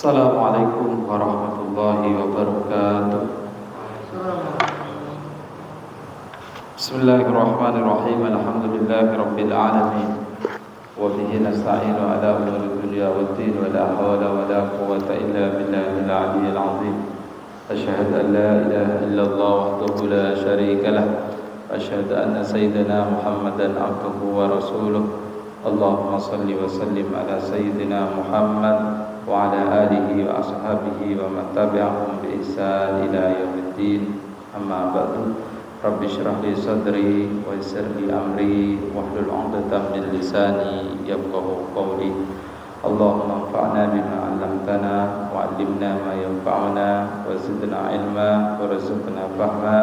Assalamualaikum warahmatullahi wabarakatuh. Bismillahirrahmanirrahim. Alhamdulillahi rabbil alamin. Wa bihi nasta'inu ala umuri dunya waddin wa la hawla wa la quwwata illa billahil aliyyil azim. Asyhadu an la ilaha illallah wahdahu la syarika lah. Asyhadu anna sayyidina Muhammadan abduhu wa rasuluh. Allahumma salli wa sallim ala sayyidina Muhammad wa ala alihi wa ashabihi wa man tabi'ahum bi ihsan ila yaumiddin. Amma ba'du. Rabbi shrah li sadri wa yassir li amri wahlul 'uqdatam min lisani yafqahu qawli. Allahumma anfa'na bima 'allamtana wa 'allimna ma yanfa'una wa zidna 'ilma wa rizqna fahma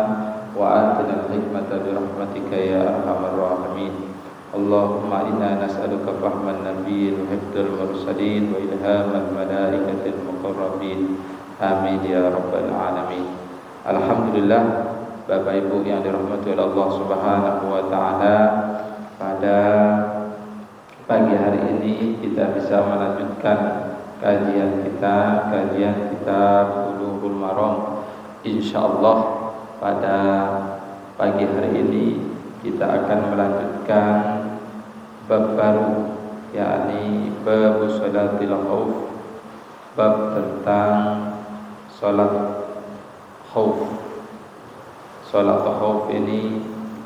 wa atina al-hikmata bi rahmatika ya arhamar rahimin. Allahumma inna nas'aluka fahman nabiyyin wa hifdzal mursalin wa ilhamal malaikatil muqarrabin. Amin ya rabbal alamin. Alhamdulillah, Bapak Ibu yang dirahmati oleh Allah Subhanahu wa taala, pada pagi hari ini kita bisa melanjutkan kajian kita Bulughul Maram. Insyaallah pada pagi hari ini kita akan melanjutkan bab baru, yakni bab sholatil khauf, bab tentang sholat khauf. Sholat khauf ini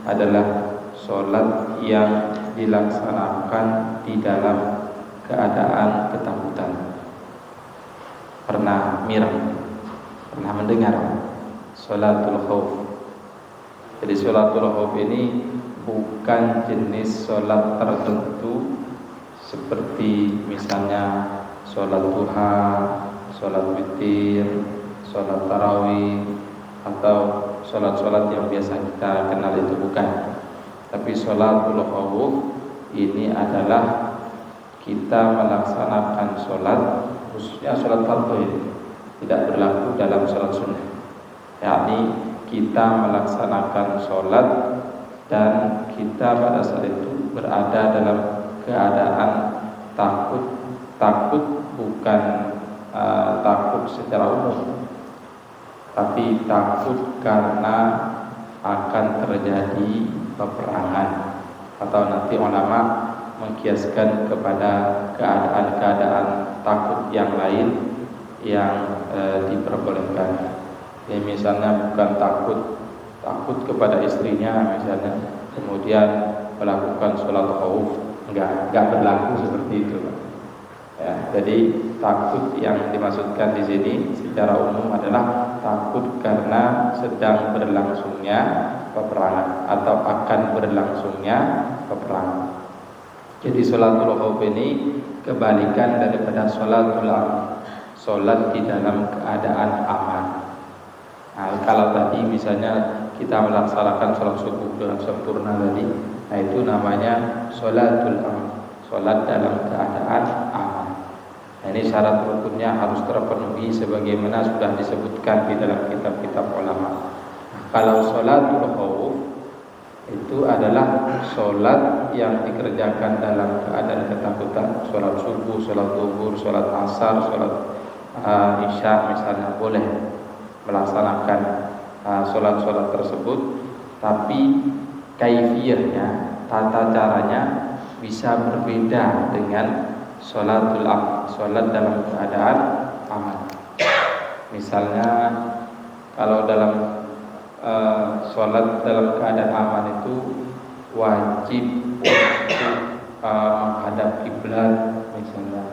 adalah sholat yang dilaksanakan di dalam keadaan ketakutan. Pernah mendengar sholatul khauf? Jadi sholatul khauf ini bukan jenis sholat tertentu seperti misalnya sholat duha, sholat witir, sholat tarawih, atau sholat-sholat yang biasa kita kenal, itu bukan. Tapi sholatul khauf ini adalah kita melaksanakan sholat, khususnya sholat fardu ini tidak berlaku dalam sholat sunnah, yakni kita melaksanakan sholat dan kita pada saat itu berada dalam keadaan takut bukan takut secara umum, tapi takut karena akan terjadi peperangan, atau nanti ulama mengkiaskan kepada keadaan takut yang lain yang diperbolehkan. Ya, misalnya bukan takut kepada istrinya misalnya, kemudian melakukan sholat khauf, enggak berlaku seperti itu. Ya, jadi takut yang dimaksudkan di sini secara umum adalah takut karena sedang berlangsungnya peperangan atau akan berlangsungnya peperangan. Jadi sholatul khauf ini kebalikan daripada sholatul am, sholat di dalam keadaan aman. Nah, kalau tadi misalnya kita melaksanakan sholat subuh dengan sempurna tadi, nah itu namanya sholatul am, sholat dalam keadaan aman. Nah, ini syarat rukunnya harus terpenuhi sebagaimana sudah disebutkan di dalam kitab-kitab ulama. Nah, kalau sholatul khauf itu adalah sholat yang dikerjakan dalam keadaan ketakutan, sholat subuh, sholat zuhur, sholat asar, sholat isya misalnya, boleh melaksanakan sholat-sholat tersebut, tapi kaifiyahnya, tata caranya bisa berbeda dengan sholatul am, sholat dalam keadaan aman. Misalnya kalau dalam sholat dalam keadaan aman itu wajib untuk menghadap kiblat misalnya,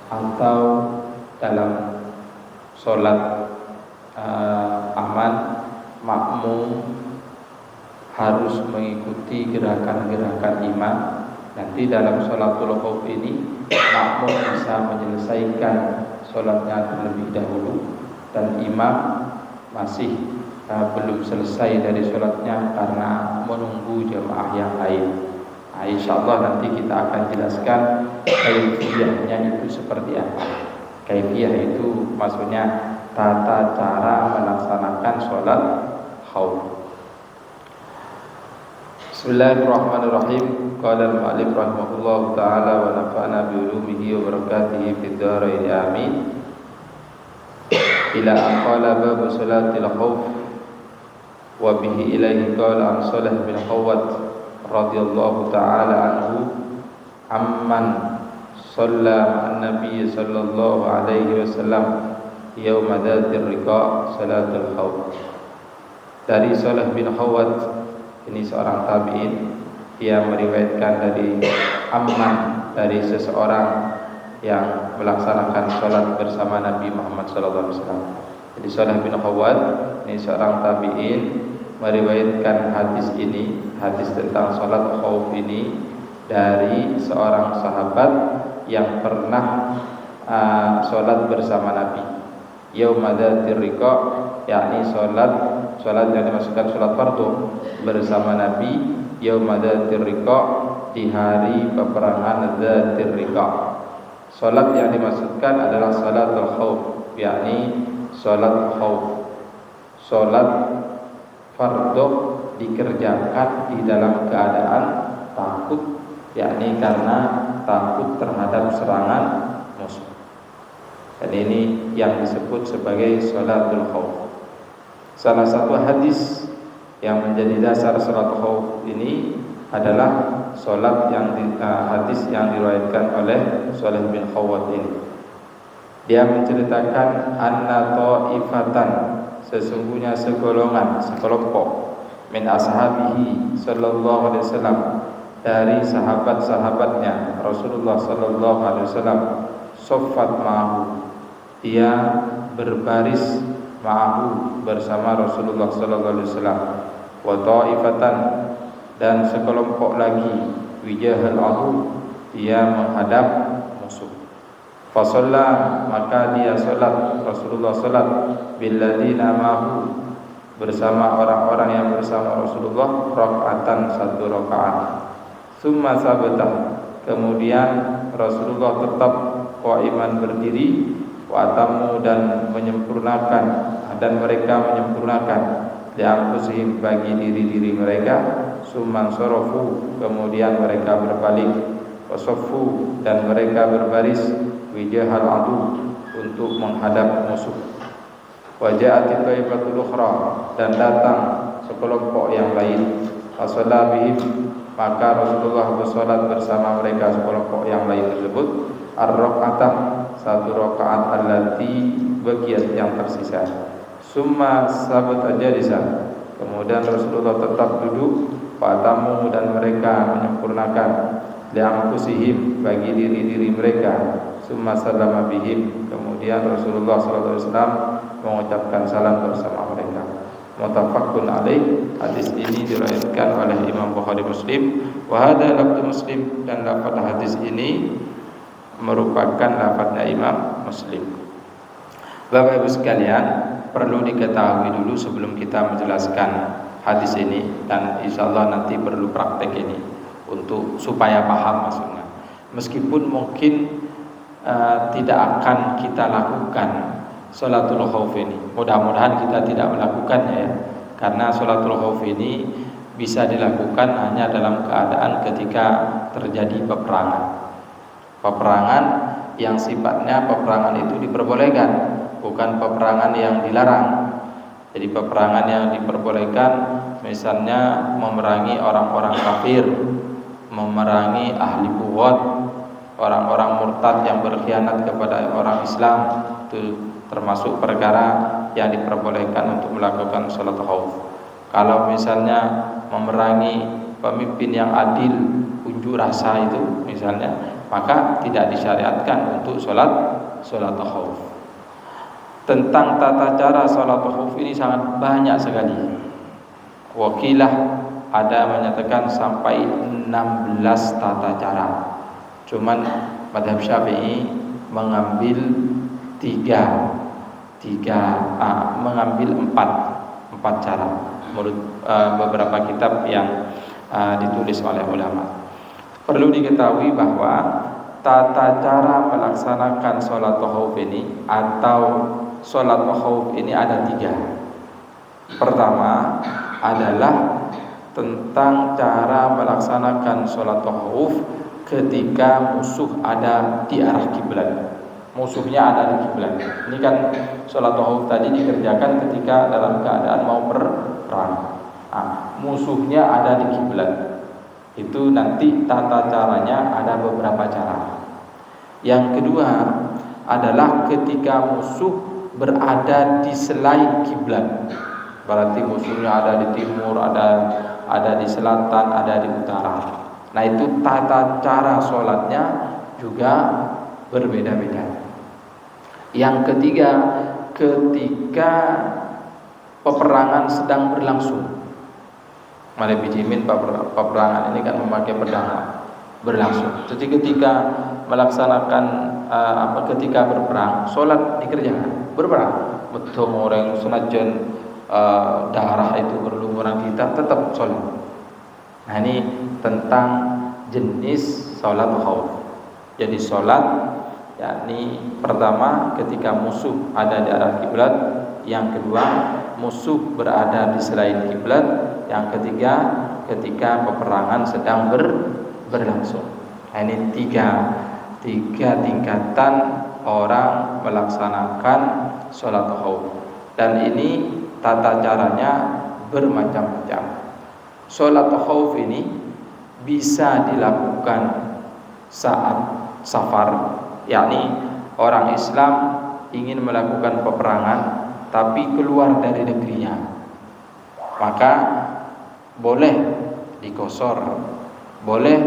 atau dalam sholat aman makmum harus mengikuti gerakan-gerakan imam. Nanti dalam sholatul khauf ini makmum bisa menyelesaikan sholatnya terlebih dahulu dan imam masih belum selesai dari sholatnya karena menunggu jemaah yang lain. Nah, insyaallah nanti kita akan jelaskan kaifiyahnya itu seperti apa. Kaifiyah itu maksudnya tata cara melaksanakan sholat khauf. Bismillahirrahmanirrahim. Qala al-mu'allif rahimahullahu ta'ala wa nafa'na bi ulumihi wa barakatihi fid dharain amin. ila aqala bab salatil khauf wa bihi ilaihi qala an Salih bin Khawwat radhiyallahu ta'ala anhu amman shalla ma'an nabiy sallallahu alaihi wasallam yaum dzatir riqa salatul khauf. Dari Salih bin Khawwat, ini seorang tabi'in, dia meriwayatkan dari amman, dari seseorang yang melaksanakan sholat bersama Nabi Muhammad SAW. Jadi Salih bin Khawwat ini seorang tabi'in meriwayatkan hadis ini, hadis tentang sholat khauf ini dari seorang sahabat yang pernah sholat bersama Nabi. Yaumadatir riqa, yakni sholat yang dimasukkan sholat fardu bersama Nabi. Yaumadatir riqa, di hari peperangan Dzatir Riqa. Salat yang dimaksudkan adalah salatul khauf, yakni salat khauf. Salat fardhu dikerjakan di dalam keadaan takut, yakni karena takut terhadap serangan musuh. Dan ini yang disebut sebagai salatul khauf. Salah satu hadis yang menjadi dasar salat khauf ini adalah hadis yang diriwayatkan oleh Salih bin Khawwat ini. Dia menceritakan anna ta'ifatan, sesungguhnya sekelompok min ashabihi sallallahu alaihi wasallam, dari sahabat-sahabatnya Rasulullah sallallahu alaihi wasallam, saffat ma'ahu, dia berbaris ma'ahu, bersama Rasulullah sallallahu alaihi wasallam, wa ta'ifatan, dan sekelompok lagi wijahal adu, dia menghadap musuh. Fasalla, maka dia salat, Rasulullah salat billadzina ma'ahu, bersama orang-orang yang bersama Rasulullah, rakaatan, satu rakaat. Summa sabata, kemudian Rasulullah tetap qaiman, berdiri, wa atamu, dan menyempurnakan, dan mereka menyempurnakan li'anfusihim, bagi diri-diri mereka. Summan sorofu, kemudian mereka berbalik, wasoffu, dan mereka berbaris, wijahal adu, untuk menghadap musuh. Waja'ati thaifatul ukhra, dan datang sekelompok yang lain. Fasalla bihim, maka Rasulullah bersolat bersama mereka, sekelompok yang lain tersebut, ar-raq'atah, satu rakaat, allati baqiyat, yang tersisa. Summa sabata jalisa, kemudian Rasulullah tetap duduk, fatamu, dan mereka menyempurnakan li'anfusihim, bagi diri-diri mereka. Summa sallama bihim, kemudian Rasulullah SAW mengucapkan salam bersama mereka. Muttafaqun alaih, hadis ini diriwayatkan oleh Imam Bukhari Muslim. Wa hadza lafzu Muslim, dan lafaz hadis ini merupakan lafaznya Imam Muslim. Bapak Ibu sekalian, perlu diketahui dulu sebelum kita menjelaskan hadis ini, dan insyaallah nanti perlu praktek ini untuk supaya paham maksudnya. Meskipun mungkin tidak akan kita lakukan sholatul khauf ini, mudah-mudahan kita tidak melakukannya ya, karena sholatul khauf ini bisa dilakukan hanya dalam keadaan ketika terjadi peperangan yang sifatnya peperangan itu diperbolehkan, bukan peperangan yang dilarang. Jadi peperangan yang diperbolehkan misalnya memerangi orang-orang kafir, memerangi ahli bughad, orang-orang murtad yang berkhianat kepada orang Islam, itu termasuk perkara yang diperbolehkan untuk melakukan salat khauf. Kalau misalnya memerangi pemimpin yang adil, unjuk rasa itu misalnya, maka tidak disyariatkan untuk salat khauf. Tentang tata cara salat khauf ini sangat banyak sekali. Wakilah ada menyatakan sampai 16 tata cara. Cuman mazhab Syafi'i mengambil mengambil empat cara menurut beberapa kitab yang ditulis oleh ulama. Perlu diketahui bahwa tata cara melaksanakan salat khauf ini atau salat khauf ini ada 3. Pertama adalah tentang cara melaksanakan salat khauf ketika musuh ada di arah kiblat. musuhnya ada di kiblat. Ini kan sholat khauf tadi dikerjakan ketika dalam keadaan mau perang. Musuhnya ada di kiblat. Itu nanti tata caranya ada beberapa cara. Yang kedua adalah ketika musuh berada di selain kiblat. Berarti musuhnya ada di timur, ada di selatan, ada di utara. Nah, itu tata cara sholatnya juga berbeda-beda. Yang ketiga, ketika peperangan sedang berlangsung. Mali bijimin peperangan ini kan memakai pedang berlangsung. Jadi ketika melaksanakan ketika berperang, sholat dikerjakan berperang. Betul orang senajan darah itu berlumuran kita tetap sholat. Nah, ini tentang jenis sholat khauf. Jadi sholat yakni pertama ketika musuh ada di arah kiblat, yang kedua musuh berada di selain kiblat, yang ketiga ketika peperangan sedang berlangsung. Nah, ini tiga tingkatan orang melaksanakan sholat khauf, dan ini tata caranya bermacam-macam. Sholat khauf ini bisa dilakukan saat safar, yakni orang Islam ingin melakukan peperangan tapi keluar dari negerinya, maka boleh dikosor, boleh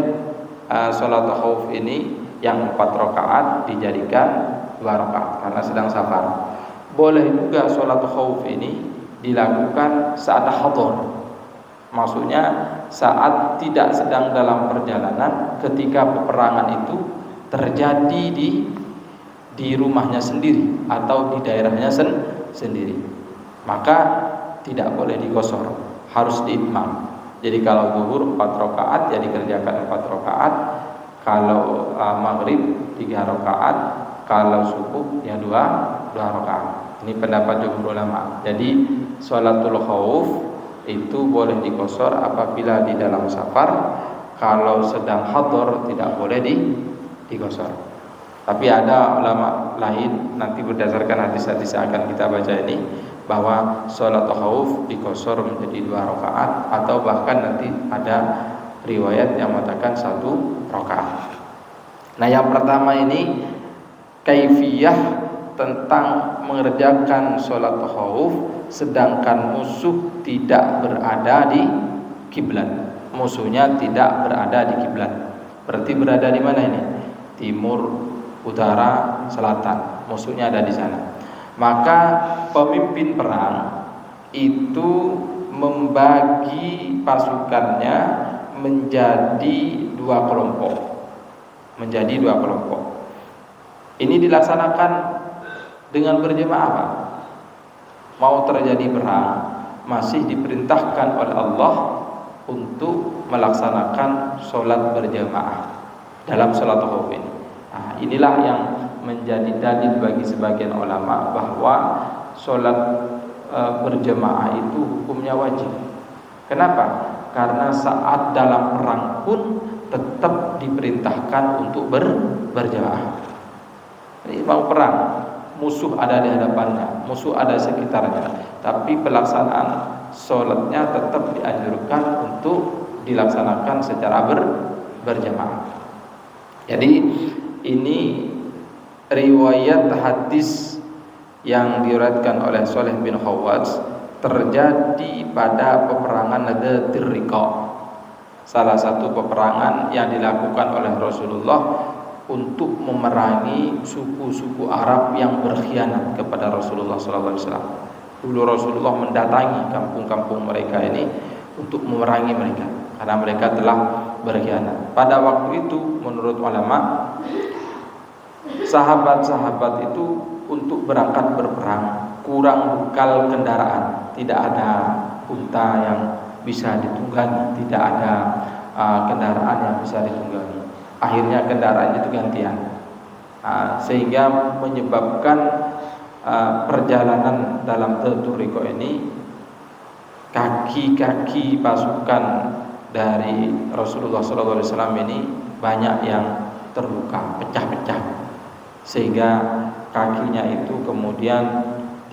sholat khauf ini yang 4 rakaat dijadikan 2 rakaat karena sedang safar. Boleh juga sholat khauf ini dilakukan saat hadar, maksudnya saat tidak sedang dalam perjalanan, ketika peperangan itu terjadi di rumahnya sendiri atau di daerahnya sendiri, maka tidak boleh dikosor, harus diitmam. Jadi kalau zuhur 4 rakaat ya dikerjakan 4 rakaat, kalau maghrib 3 rakaat, kalau subuh ya 2 rakaat. Ini pendapat jumhur ulama. Jadi sholatul khauf itu boleh dikosor apabila di dalam safar, kalau sedang hadar tidak boleh dikosor. Tapi ada ulama lain nanti berdasarkan hadis-hadis yang akan kita baca ini, bahwa sholat khauf dikosor menjadi 2 rakaat, atau bahkan nanti ada riwayat yang mengatakan 1 rakaat. Nah, yang pertama ini kaifiyah tentang mengerjakan sholat khauf sedangkan musuh tidak berada di kiblat. Musuhnya tidak berada di kiblat. Berarti berada di mana ini? Timur, utara, selatan. Musuhnya ada di sana. Maka pemimpin perang itu membagi pasukannya menjadi 2 kelompok. Menjadi 2 kelompok. Ini dilaksanakan dengan berjemaah, Pak. Mau terjadi perang, masih diperintahkan oleh Allah untuk melaksanakan sholat berjamaah dalam sholat khauf ini. Nah, inilah yang menjadi dalil bagi sebagian ulama bahwa sholat berjamaah itu hukumnya wajib. Kenapa? Karena saat dalam perang pun tetap diperintahkan untuk berjamaah. Ini mau perang, musuh ada di hadapannya, musuh ada sekitarnya, tapi pelaksanaan sholatnya tetap dianjurkan untuk dilaksanakan secara berjamaah. Jadi ini riwayat hadis yang diriwayatkan oleh Shalih bin Khawwaz terjadi pada peperangan Nadatir Riqa, salah satu peperangan yang dilakukan oleh Rasulullah untuk memerangi suku-suku Arab yang berkhianat kepada Rasulullah SAW. Dulu Rasulullah mendatangi kampung-kampung mereka ini untuk memerangi mereka karena mereka telah berkhianat. Pada waktu itu menurut ulama, sahabat-sahabat itu untuk berangkat berperang kurang bekal kendaraan, tidak ada unta yang bisa ditunggangi, tidak ada kendaraan yang bisa ditunggangi. Akhirnya kendaraan itu gantian, sehingga menyebabkan perjalanan dalam Nadatir Riqa ini kaki-kaki pasukan dari Rasulullah SAW ini banyak yang terluka, pecah-pecah. sehingga kakinya itu kemudian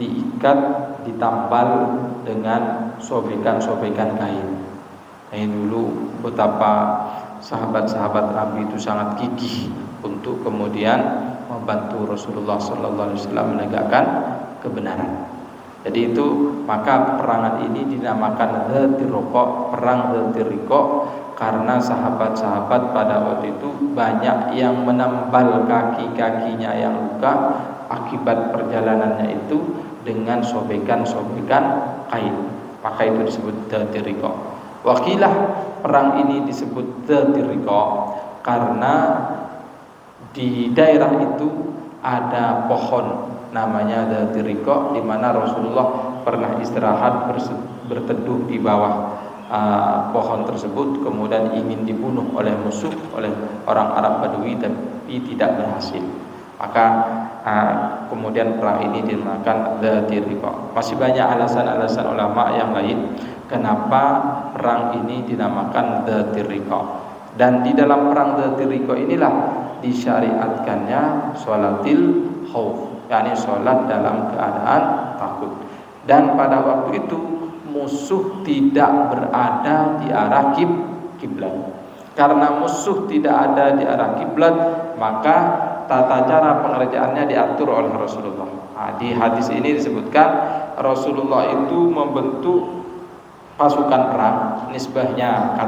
diikat, ditambal dengan sobekan-sobekan kain. Ini dulu betapa sahabat-sahabat Nabi itu sangat gigih untuk kemudian membantu Rasulullah Sallallahu Alaihi Wasallam menegakkan kebenaran. Jadi itu maka peperangan ini dinamakan Dzatir Riqa, perang Dzatir Riqa, karena sahabat-sahabat pada waktu itu banyak yang menambal kaki-kakinya yang luka akibat perjalanannya itu dengan sobekan-sobekan kain. Maka itu disebut Dzatir Riqa. Wakilah perang ini disebut Dzatir Riqa karena di daerah itu ada pohon namanya Dzatir Riqa, di mana Rasulullah pernah istirahat berteduh di bawah pohon tersebut, kemudian ingin dibunuh oleh musuh, oleh orang Arab Badui, tapi tidak berhasil. Maka kemudian perang ini dinamakan Dzatir Riqa. Masih banyak alasan-alasan ulama yang lain kenapa perang ini dinamakan Dzatir Riqa. Dan di dalam perang Dzatir Riqa inilah disyariatkannya sholatil khauf, yakni sholat dalam keadaan takut. Dan pada waktu itu musuh tidak berada di arah kiblat. Karena musuh tidak ada di arah kiblat, maka tata cara pengerjaannya diatur oleh Rasulullah. Di hadis ini disebutkan Rasulullah itu membentuk pasukan perang, nisbahnya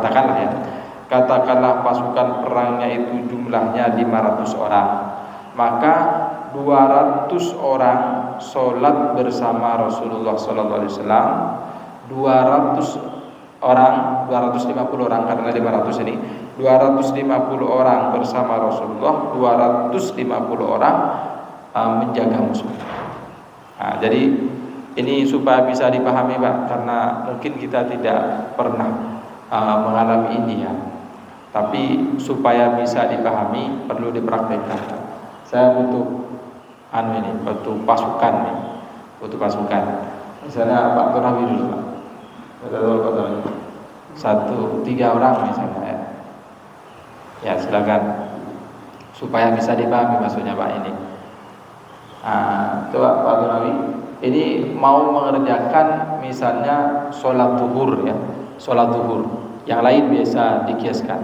katakanlah pasukan perangnya itu jumlahnya 500 orang. Maka 200 orang sholat bersama Rasulullah Sallallahu Alaihi Wasallam, 250 orang karena 500 ini, 250 orang bersama Rasulullah, 250 orang menjaga musuh. Jadi ini supaya bisa dipahami Pak, karena mungkin kita tidak pernah mengalami ini ya. Tapi supaya bisa dipahami perlu dipraktekkan. Saya butuh butuh pasukan nih, Misalnya Pak Turawi dulu Pak. Satu, 3 orang misalnya ya. Ya silakan. Supaya bisa dipahami maksudnya Pak ini. Coba Pak Turawi. Ini mau mengerjakan misalnya sholat zuhur ya, sholat zuhur. Yang lain biasa dikiaskan.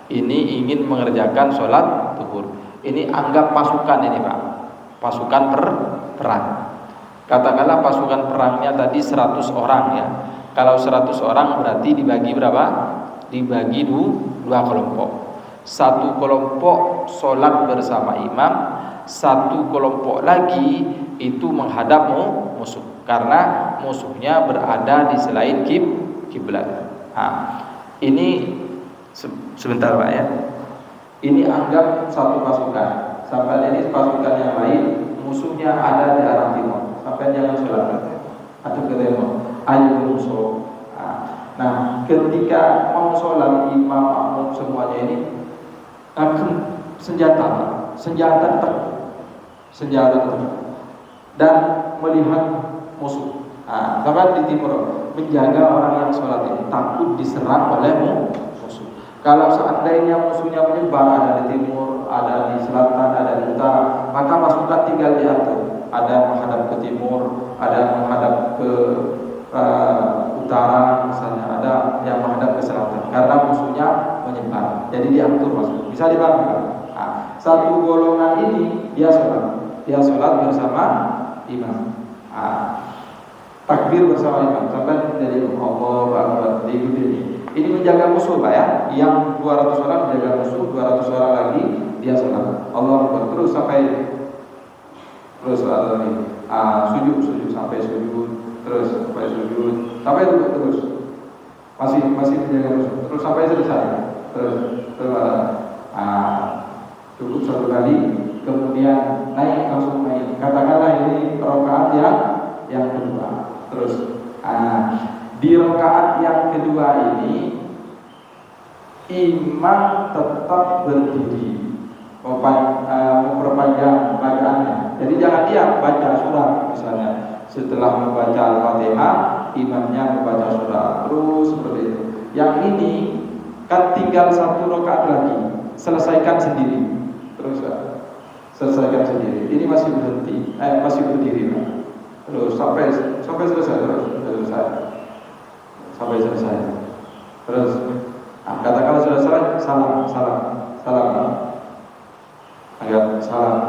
Ini ingin mengerjakan sholat zuhur. Ini anggap pasukan ini Pak, pasukan perang. Katakanlah pasukan perangnya tadi 100 orang ya. Kalau 100 orang berarti dibagi berapa? Dibagi 2 kelompok. Satu kelompok sholat bersama imam, satu kelompok lagi itu menghadap musuh, karena musuhnya berada di selain kiblat. Ini sebentar Pak ya. Ini anggap satu pasukan. Sampai ini pasukan yang lain musuhnya ada di arah timur. Sampai jangan sholat atau ke timur. Ayo musuh. Nah, ketika mau sholat imam makmum semuanya ini akan senjata dan melihat musuh. Sampai di timur menjaga orang yang sholat ini takut diserang oleh musuh. Kalau seandainya musuhnya menyebar, ada di timur, ada di selatan, ada di utara, maka pasukan tinggal diatur. Ada yang menghadap ke timur, ada yang menghadap ke utara, misalnya ada yang menghadap ke selatan. Karena musuhnya menyebar, jadi diatur pasukan. Bisa dipahami? Satu golongan ini dia sholat bersama imam. Takbir bersama imam sampai jadi Allahu Akbar. Ini menjaga musuh Pak ya. Yang 200 orang menjaga musuh, 200 orang lagi dia sholat. Allahu Akbar terus sampai sholat lagi. Sujud sampai sujud, terus sampai sujud, sampai duduk terus. Masih menjaga musuh terus sampai selesai. Terus cukup 1 kali, kemudian langsung naik. Katakanlah ini rakaat yang kedua. Terus di rakaat yang kedua ini imam tetap berdiri, memperpanjang bacaannya. Jadi jangan diam baca surah misalnya. Setelah membaca Al-Fatihah, imamnya membaca surah terus seperti itu. Yang ini kan tinggal 1 rakaat lagi, selesaikan sendiri. Terus selesaikan sendiri. Ini masih berhenti, masih berdiri, Pak. Terus sampai selesai, sampai selesai. Terus katakanlah sudah selesai, salam. Agak salam.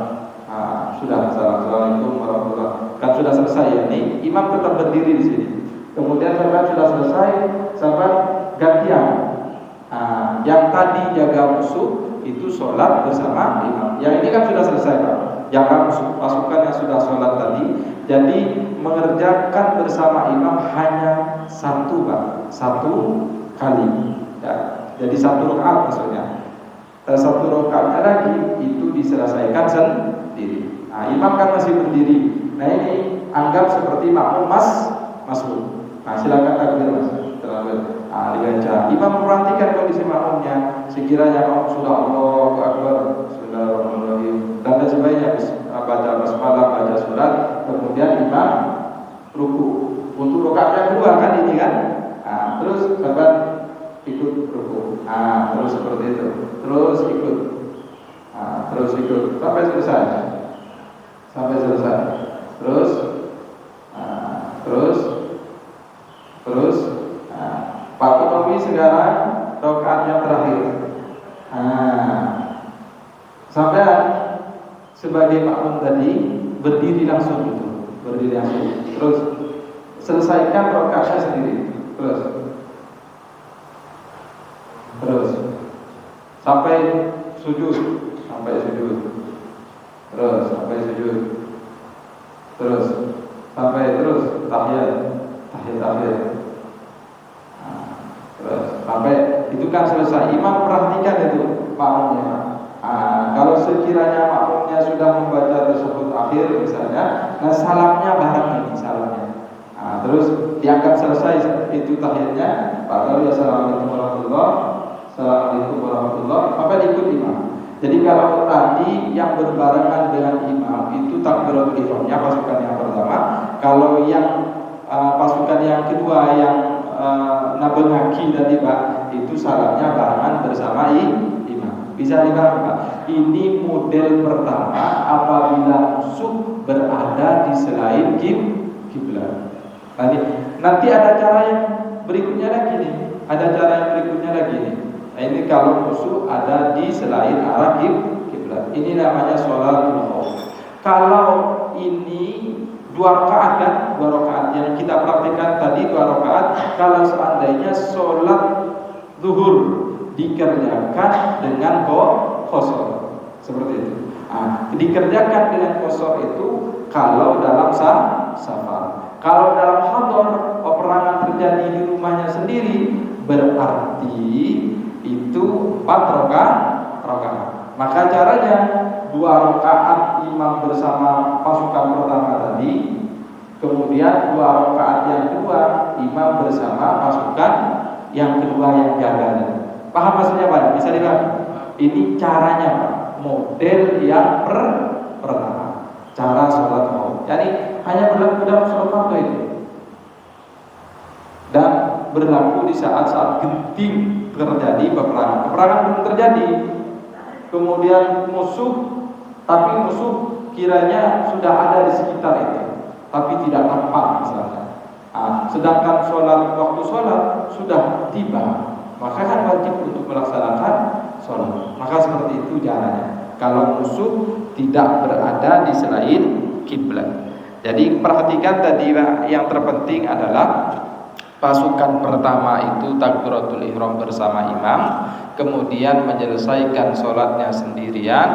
Sudah salam. Assalamualaikum warahmatullahi wabarakatuh. Kan sudah selesai ya. Ini imam tetap berdiri di sini. Kemudian sahabat sudah selesai, sahabat gantian. Yang tadi jaga musuh itu sholat bersama imam. Yang ini kan sudah selesai, Pak. Jaga musuh, pasukan yang sudah sholat tadi. Jadi mengerjakan bersama imam hanya satu, Pak. Satu kali. Ya. Jadi satu rakaat maksudnya. Satu rakaatnya lagi itu diselesaikan sendiri. Imam kan masih berdiri. Nah ini anggap seperti makmum masuk. Silakan takbir Mas. Dibaca. Imam memperhatikan kondisi makmumnya. Sekiranya makmum sudah Allahu Akbar, sudah Bismillahirrahmanirrahim, dan sebagainya, baca basmalah, baca surat, kemudian imam ruku. Untuk rakaat yang kedua kan ini kan. Terus sahabat ikut ruku. Terus seperti itu. Terus ikut sampai selesai. Terus Pak Tomi sekarang rakaat yang terakhir. Sampai sebagai makmum tadi berdiri langsung. Terus selesaikan rakaatnya sendiri. Terus sampai sujud. Terus tahiyat. Terus sampai itu kan selesai. Imam perhatikan itu makmumnya. Kalau sekiranya makmumnya sudah membaca tersebut akhir misalnya, salamnya bareng ini salamnya. Terus dianggap selesai itu tahiyatnya. Assalamualaikum warahmatullahi sampai diikut imam. Jadi kalau tadi yang berbarengan dengan imam itu takbiratul ihramnya pasukan yang pertama. Kalau yang pasukan yang kedua yang nabengaki tadi Pak, itu salamnya barengan bersama imam. Bisa dipahami Pak? Ini model pertama apabila musuh berada di selain kiblat. Nanti ada cara yang berikutnya lagi nih. Nah, ini kalau musuh ada di selain arah kiblat. Ini namanya sholatul khauf. Kalau ini 2 rakaat yang kita praktikkan tadi 2 rakaat. Kalau seandainya sholat zuhur dikerjakan dengan qashar seperti itu. Dikerjakan dengan qashar itu kalau dalam safar. Kalau dalam hadar peperangan terjadi di rumahnya sendiri, berarti itu 4 rakaat. Maka caranya 2 rakaat imam bersama pasukan pertama tadi, kemudian 2 rakaat yang kedua imam bersama pasukan yang kedua yang jaga. Paham maksudnya Pak? Bisa dipahami? Ini caranya Pak, model yang pertama, cara sholat khauf. Jadi hanya berlaku dalam sholat fardu ini, dan berlaku di saat-saat genting terjadi peperangan. Peperangan belum terjadi, kemudian musuh kiranya sudah ada di sekitar itu, tapi tidak tampak misalnya. Sedangkan waktu sholat sudah tiba, maka kan wajib untuk melaksanakan sholat. Maka seperti itu caranya. Kalau musuh tidak berada di selain kiblat. Jadi perhatikan tadi yang terpenting adalah pasukan pertama itu takbiratul ihram bersama imam, kemudian menyelesaikan sholatnya sendirian,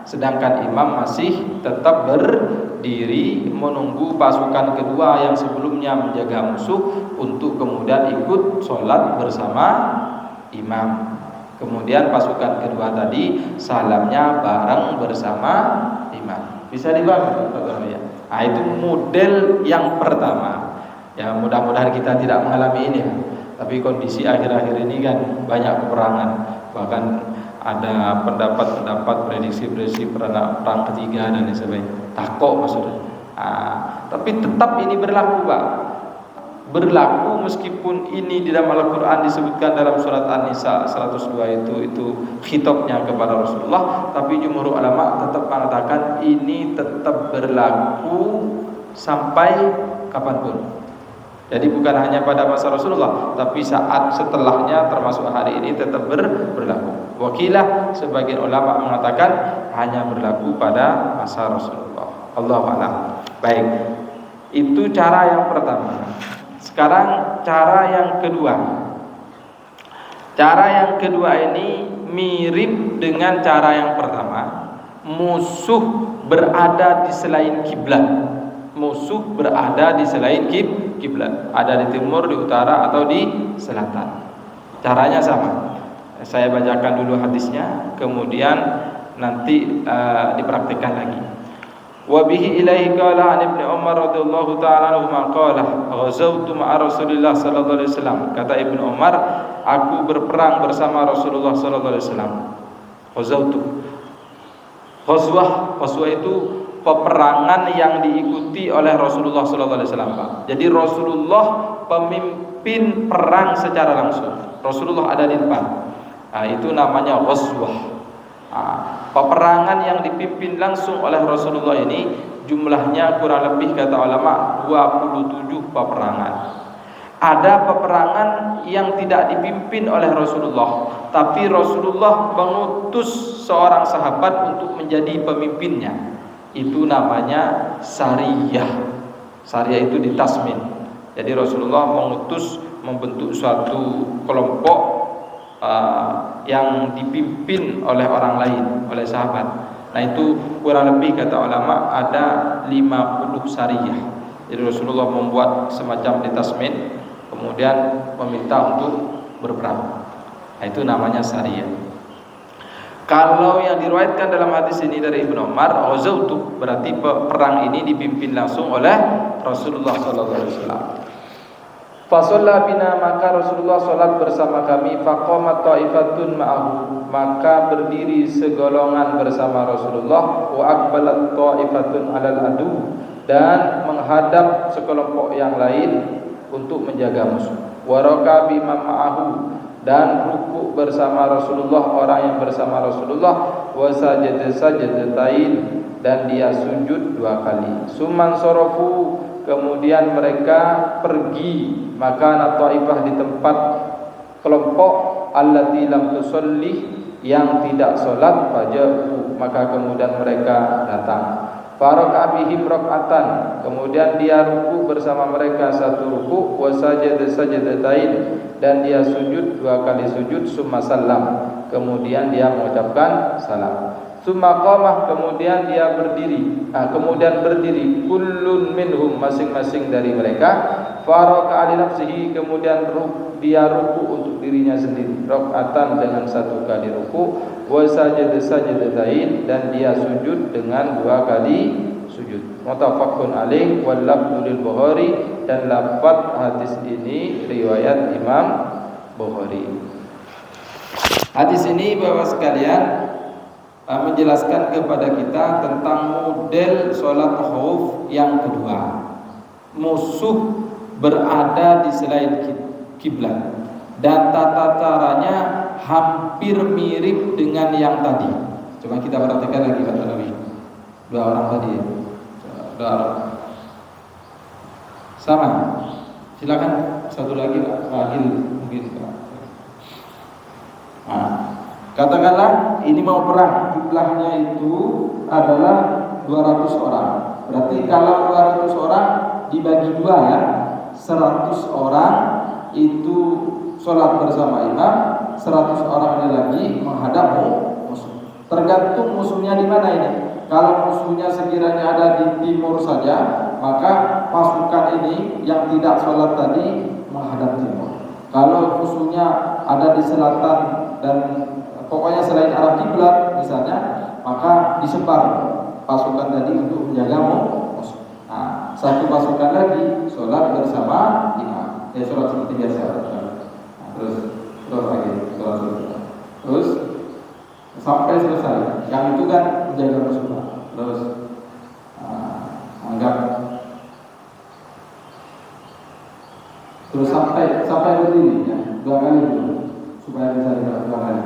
sedangkan imam masih tetap berdiri menunggu pasukan kedua yang sebelumnya menjaga musuh untuk kemudian ikut sholat bersama imam. Kemudian pasukan kedua tadi salamnya bareng bersama imam. Bisa dipahami? Itu model yang pertama. Ya mudah-mudahan kita tidak mengalami ini. Tapi kondisi akhir-akhir ini kan banyak peperangan. Bahkan ada pendapat prediksi perang ketiga dan sebagainya. Takut maksudnya. Tapi tetap ini berlaku Pak. berlaku meskipun ini di dalam Al-Quran disebutkan dalam surat An-Nisa 102 itu khitabnya kepada Rasulullah, tapi jumhur ulama tetap mengatakan ini tetap berlaku sampai kapanpun. Jadi bukan hanya pada masa Rasulullah, tapi saat setelahnya termasuk hari ini tetap berlaku. Wakilah sebagian ulama mengatakan hanya berlaku pada masa Rasulullah. Allahu a'lam. Baik, itu cara yang pertama. Sekarang cara yang kedua. Cara yang kedua ini mirip dengan cara yang pertama. Musuh berada di selain kiblat. Musuh berada di selain kiblat, ada di timur, di utara, atau di selatan. Caranya sama. Saya bacakan dulu hadisnya, kemudian nanti dipraktikkan lagi. Wa bihi ilaihi qala an Ibnu Umar radhiyallahu ta'ala anhu qala ghazawtu ma'a Rasulillah sallallahu alaihi wasallam. Kata Ibnu Umar, aku berperang bersama Rasulullah sallallahu alaihi wasallam. Ghazawtu. Ghazwah itu peperangan yang diikuti oleh Rasulullah sallallahu alaihi wasallam. Jadi Rasulullah pemimpin perang secara langsung. Rasulullah ada di depan. Nah, itu namanya ghazwah. Peperangan yang dipimpin langsung oleh Rasulullah ini jumlahnya kurang lebih kata ulama 27 peperangan. Ada peperangan yang tidak dipimpin oleh Rasulullah, tapi Rasulullah mengutus seorang sahabat untuk menjadi pemimpinnya. Itu namanya sariyah. Sariyah itu ditasmin. Jadi Rasulullah membentuk suatu kelompok yang dipimpin oleh orang lain, oleh sahabat. Nah itu kurang lebih kata ulama ada 50 sariyah. Jadi Rasulullah membuat semacam ditasmin, kemudian meminta untuk berperang. Nah itu namanya sariyah. Kalau yang diriwayatkan dalam hadis ini dari Ibnu Umar, ghazawtu, berarti perang ini dipimpin langsung oleh Rasulullah sallallahu alaihi wasallam. Fasalla bina, maka Rasulullah salat bersama kami. Faqamat ta'ifatun ma'ahu, maka berdiri segolongan bersama Rasulullah. Wa aqbalat ta'ifatun 'alal adu, dan menghadap sekelompok yang lain untuk menjaga musuh. Wa raka'a bima ma'ahu, dan ruku bersama Rasulullah orang yang bersama Rasulullah. Wa sajada sajdatain, dan dia sujud 2 kali. Summan sarafu, kemudian mereka pergi, maka taifah di tempat kelompok allati lam tusalli, yang tidak salat, faja'u, maka kemudian mereka datang. Faraka bihim rak'atan, kemudian dia ruku bersama mereka 1 ruku. Wa sajada sajdatain, dan dia sujud 2 kali sujud. Summa salam, kemudian dia mengucapkan salam. Summa qamah, kemudian dia berdiri. Kemudian berdiri kullun minhum, masing-masing dari mereka. Faraka ali nafsihi, kemudian dia ruku untuk dirinya sendiri, rakaatan dengan 1 kali ruku. Wa sajada sajdatain, dan dia sujud dengan 2 kali sujud. Muttafaqun alaih wal lafdzu lil Bukhari, dan lafaz hadis ini riwayat Imam Bukhari. Hadis ini Bapak sekalian menjelaskan kepada kita tentang model sholat khauf yang kedua. Musuh berada di selain kiblat, dan tata caranya hampir mirip dengan yang tadi. Coba kita perhatikan lagi kata Nabi. 2 orang tadi, 2 orang sama. Silakan satu lagi Pak Fadil mungkin. Katakanlah ini mau perang, jumlahnya itu adalah 200 orang. Berarti kalau 200 orang dibagi 2 ya, 100 orang itu sholat bersama imam, 100 orang lagi menghadap musuh. Tergantung musuhnya di mana ini. Kalau musuhnya sekiranya ada di timur saja, maka pasukan ini yang tidak sholat tadi menghadap timur. Kalau musuhnya ada di selatan dan pokoknya selain arah kiblat misalnya, maka disebar pasukan tadi untuk menjaga musuh. Nah, 1 pasukan lagi sholat bersama imam, sholat seperti biasa. Nah, terus lagi sholat seperti terus sampai selesai. Yang itu kan menjaga musuh. Terus anggap terus sampai berdiri ya, 2 kali dulu supaya bisa dibaca 2 kali.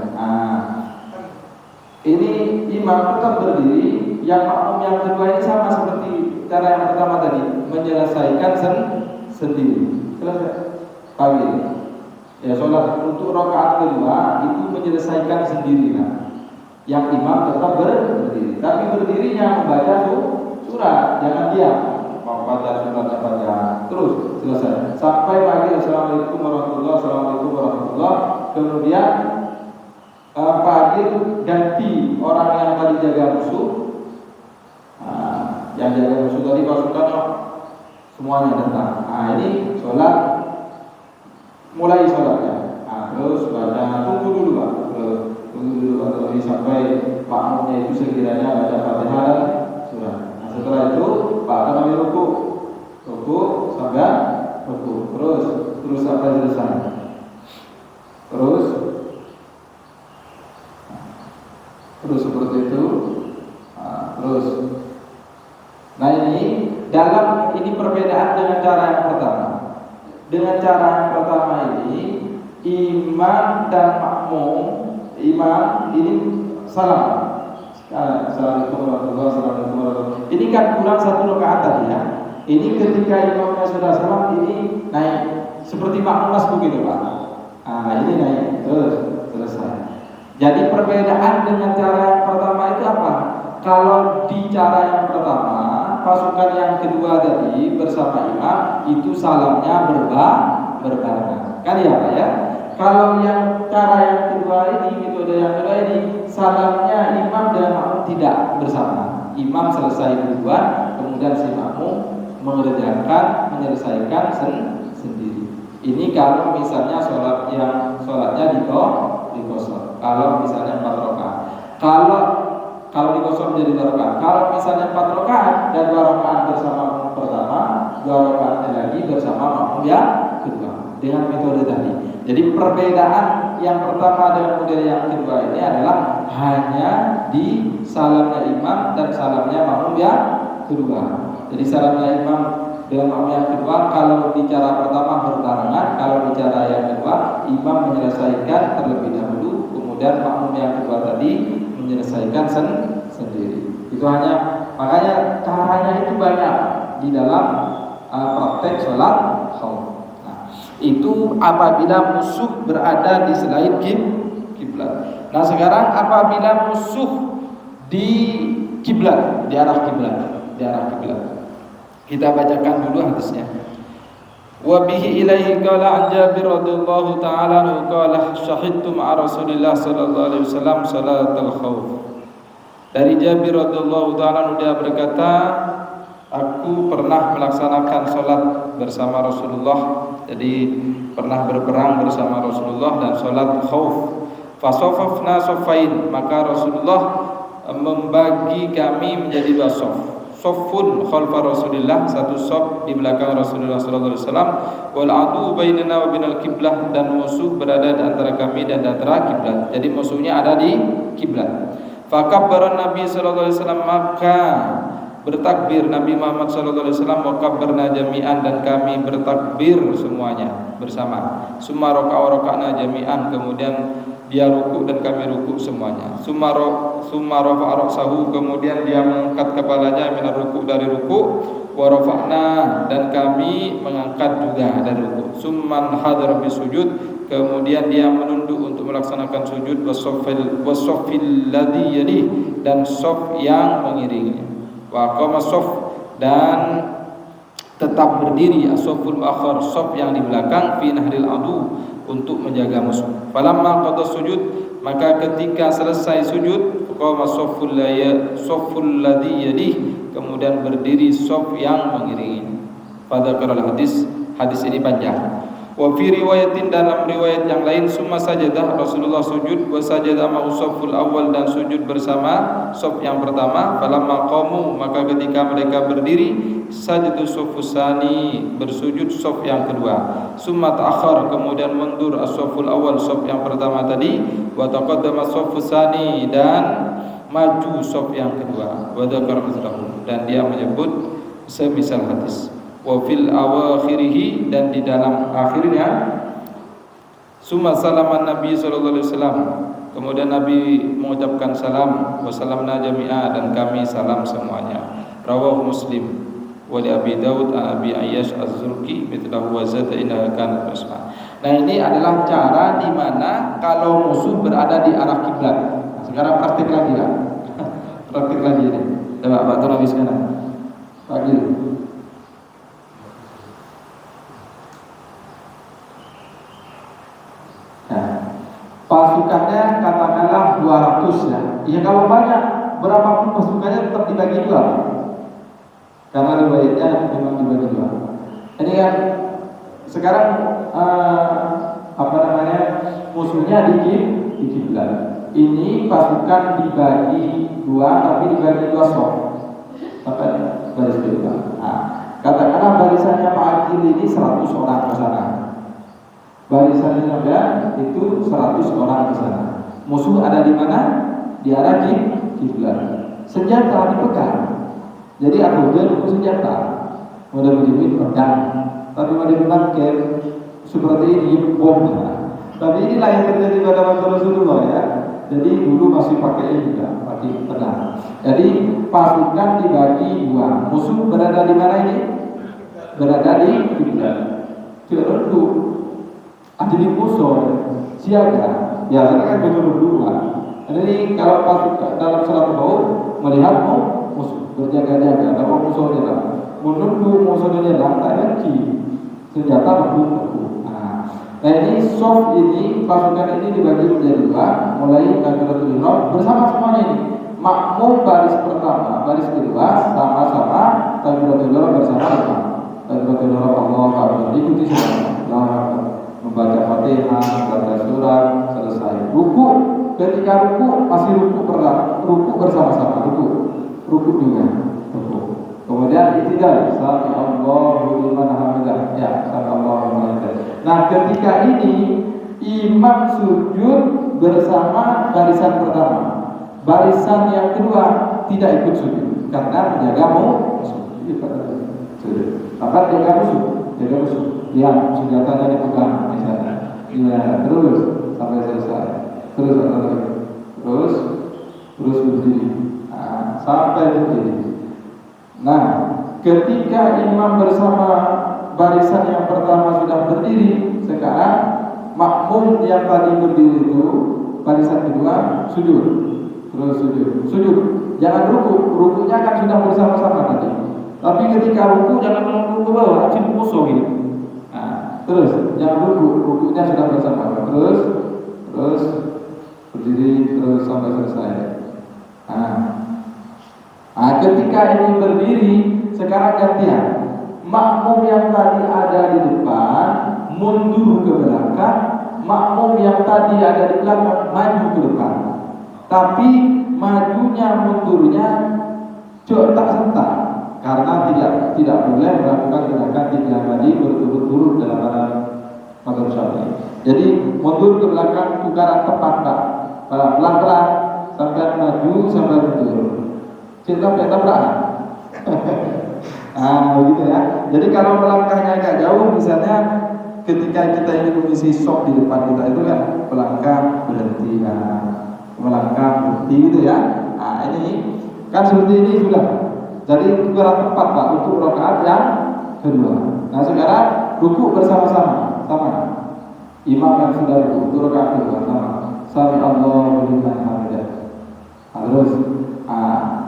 Ini imam tetap berdiri, yang makmum yang kedua ini sama seperti cara yang pertama tadi, menyelesaikan sendiri. Selesai pagi. Ya, sholat untuk rakaat kedua itu menyelesaikan sendiri kan. Yang imam tetap berdiri, tapi berdirinya membaca surat, jangan diam. Mau baca suratnya baca, terus selesai sampai pagi. Assalamualaikum warahmatullahi wabarakatuh. Assalamualaikum warahmatullahi wabarakatuh. Kemudian pagi ganti orang yang tadi jaga musuh. Yang jaga musuh tadi pasukan semuanya datang. Ini sholat, mulai sholatnya. Terus baca, tunggu dulu Pak. Tunggu dulu atau sampai makmumnya itu sekiranya baca Fatihah dan surah. Setelah itu Pak kami ruku sampai ruku, terus sampai selesai. Terus seperti itu. Nah ini perbedaan dengan cara yang pertama. Dengan cara yang pertama ini imam dan makmum, imam ini salam. Assalamualaikum warahmatullahi wabarakatuh. Ini kan kurang 1 rakaat tadi ya. Ini ketika imamnya sudah salam, ini naik seperti makmum begitu Pak. Ini naik terus selesai. Jadi perbedaan dengan cara yang pertama itu apa? Kalau di cara yang pertama, pasukan yang kedua tadi bersama imam itu salamnya berbarengan. Kan ya Pak ya? Kalau yang cara yang kedua ini, metode yang kedua ini, salamnya imam dan makmum tidak bersama. Imam selesai duluan, kemudian si makmum menyelesaikan sendiri. Ini kalau misalnya sholatnya di kosor. Kalau misalnya 4 rakaat. Kalau di kosor menjadi 2 rakaat. Kalau misalnya 4 rakaat dan 2 rakaat bersama makmum pertama, 2 rakaatnya lagi bersama makmum yang kedua. Dengan metode tadi. Jadi perbedaan yang pertama dengan model yang kedua ini adalah hanya di salamnya imam dan salamnya makmum yang kedua. Jadi salamnya imam dengan makmum yang kedua kalau di cara pertama berbarengan, kalau di cara yang kedua imam menyelesaikan terlebih dahulu, kemudian makmum yang kedua tadi menyelesaikan sendiri. Itu makanya caranya itu banyak di dalam praktek sholat khauf. Itu apabila musuh berada di selain kiblat. Nah sekarang apabila musuh di kiblat, di arah kiblat. Kita bacakan dulu hadisnya. Wa bihi ilaihi qala an Jabir radhiyallahu ta'ala anhu qala syahidtu ma'a Rasulillah sallallahu alaihi wasallam salatal khauf. Dari Jabir radhiyallahu ta'ala anhu dia berkata, aku pernah melaksanakan salat bersama Rasulullah. Jadi pernah berperang bersama Rasulullah dan salat khauf. Fasafafna safain, maka Rasulullah membagi kami menjadi 2 saf. Saffun khalfa Rasulillah, 1 saf di belakang Rasulullah sallallahu alaihi wasallam, wal adu bainana wa bainal qiblah, dan musuh berada di antara kami dan di antara kiblat. Jadi musuhnya ada di kiblat. Fakabbara Nabi sallallahu alaihi wasallam, maka bertakbir Nabi Muhammad sallallahu alaihi wasallam, wa kabbarna jami'an, dan kami bertakbir semuanya bersama. Summa raka'na jami'an, kemudian dia ruku dan kami ruku semuanya. Summa rafa'a ra'sahu, kemudian dia mengangkat kepalanya minar ruku, dari ruku. Wa rafa'na, dan kami mengangkat juga dari ruku. Summan hadar bisujud, kemudian dia menunduk untuk melaksanakan sujud. Wasoffil ladhi yalih, dan sof yang mengiringinya. Wa qama sof, dan tetap berdiri as-saful akhar, saf yang di belakang, fi nahril adu, untuk menjaga musuh. Falamma qada sujud, maka ketika selesai sujud, qama safful ladhi yalih, kemudian berdiri saf yang mengiringi. Pada hadis ini panjang. Wa fi riwayatin, dalam riwayat yang lain, summa sajadah, Rasulullah sujud, wa sajada ma'u safful awal, dan sujud bersama saf yang pertama. Falamma qamu, maka ketika mereka berdiri, sajadu saffusani, bersujud saf yang kedua. Summa ta'akhkhar, kemudian mundur as-safful awal, saf yang pertama tadi. Wa taqaddama saffusani, dan maju saf yang kedua. Wa dzakara mislahu, dan dia menyebut semisal hadis. wa fil awakhirihi, dan di dalam akhirnya. Summa salaman Nabi sallallahu alaihi wasallam, kemudian Nabi mengucapkan salam, wa salamna jami'a, dan kami salam semuanya. Rawahu Muslim wa li Abi Daud an Abi Ayyash Az-Zurqi mithlahu wa zada inna kanat basma. Nah, ini adalah cara di mana kalau musuh berada di arah kiblat. Nah, sekarang praktik lagi ya. Praktik lagi ini. Coba Pak Nabi sekarang. Pak Gil. Nah, pasukannya katakanlah 200 ya. Ya kalau banyak, berapapun pasukannya tetap dibagi dua. Karena riwayatnya memang dibagi dua. Ini kan sekarang musuhnya di kiblat. Ini pasukan dibagi dua, tapi dibagi dua soft. Baris kedua. Nah, katakanlah barisannya Pak Akil ini 100 orang ke sana. Barisannya juga itu 100 orang ke sana. Musuh ada di mana? Di arah kiblat. Senjata dipegang. Jadi Abu Jahal itu senjata, mudah menjepit pedang, tapi mudah menangkap seperti ini bom. Tapi inilah yang terjadi pada waktu Rasulullah ya. Jadi dulu masih pakai juga, pakai pedang. Jadi pasukan dibagi dua. Musuh berada di mana ini? Berada di kiblat. Tidak tentu. Ada di musuh siaga. Ya, karena kan betul dua. Jadi kalau pasukan dalam salat maut melihat musuh berjaga-jaga, kalau musuh nyerang, menunggu musuh nyerang, tak lagi senjata berbunyi. Nah, ini soft ini pasukan ini dibagi menjadi dua, mulai Takbiratul Ihram bersama semuanya ini. Makmum baris pertama, baris kedua sama-sama Takbiratul Ihram bersama-sama. Takbiratul Ihram Allahu Akbar, ikuti semua. Membaca Fatihah, membaca surat, selesai. Ruku, ketika ruku masih ruku pertama, ruku bersama-sama, ruku juga, ruku. Kemudian i'tidal, sami Allahu liman hamidah, ya, sami Allahu liman hamidah. Nah, ketika ini imam sujud bersama barisan pertama. Barisan yang kedua tidak ikut sujud karena menjaga musuh. Maka jaga musuh. Yang senjatanya dipegang misalnya. Ya, terus sampai selesai. Terus berdiri. Sampai berdiri. Nah, ketika imam bersama barisan yang pertama sudah berdiri, sekarang makmum yang tadi berdiri itu barisan kedua sujud, terus sujud. Jangan rukunya kan sudah bersama-sama tadi. Tapi ketika ruku jangan menunggu ke bawah, cip musuh gitu. Nah, terus jangan rukunya sudah bersama, terus berdiri terus sampai selesai. Nah, ketika ini berdiri, sekarang gantian. Makmum yang tadi ada di depan mundur ke belakang, makmum yang tadi ada di belakang maju ke depan. Tapi majunya mundurnya tak sentak, karena tidak boleh melakukan gerakan tiga tadi berturut-turut dalam mazhab Syafi'i. Jadi mundur ke belakang tukaran tepat Pak, pelan-pelan sampai maju sampai mundur. Cinta tabrakan. Begitu ya. Jadi kalau melangkahnya agak jauh, misalnya ketika kita ingin mengisi sok di depan kita itu kan melangkah berhenti, melangkah berhenti gitu ya. Nah, ini kan seperti ini sudah. Jadi tukaran tepat Pak untuk rakaat yang kedua. Nah, sekarang ruku bersama-sama, sama. Imam yang sudah ruku untuk rakaat kedua sama. Sami Allahu liman hamidah. Terus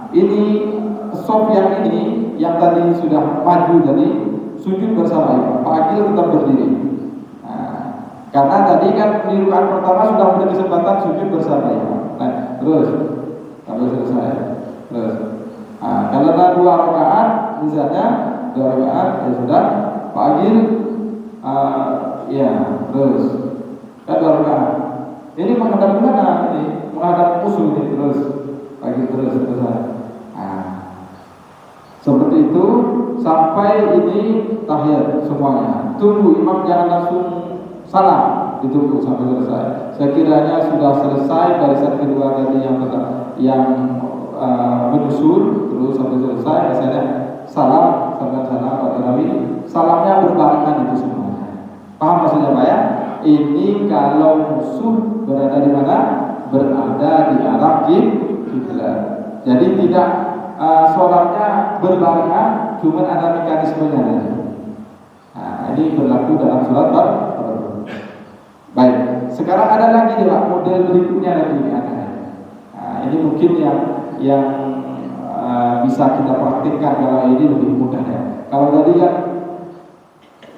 ini soft yang ini yang tadi sudah maju dari sujud bersama imam. Pak Akil tetap berdiri. Karena tadi kan di rakaat pertama sudah punya kesempatan sujud bersama imam. Nah, terus sampai selesai. Terus karena dua rakaat misalnya ya sudah Pak Akil ya terus kan dua rakaat. Ini menghadap kemana? Ini menghadap musuh ini terus Pak Akil terus selesai. Seperti itu sampai ini tahiyat semuanya. Tunggu imam jangan langsung salam, ditunggu sampai selesai. Sekiranya sudah selesai barisan kedua tadi yang menyusul terus sampai selesai, misalnya salam, kata Nabi, salamnya berbarengan itu semuanya. Paham maksudnya Pak ya? Ini kalau musuh berada di mana? Berada di arah kiblat. Jadi tidak sholatnya berbarengan, cuma ada mekanismenya saja. Nah, ini berlaku dalam sholat fardu. Baik, sekarang ada lagi Pak, model berikutnya lagi ini ada. Nah, ini mungkin yang bisa kita praktikkan kalau ini lebih mudah ya. Kalau tadi kan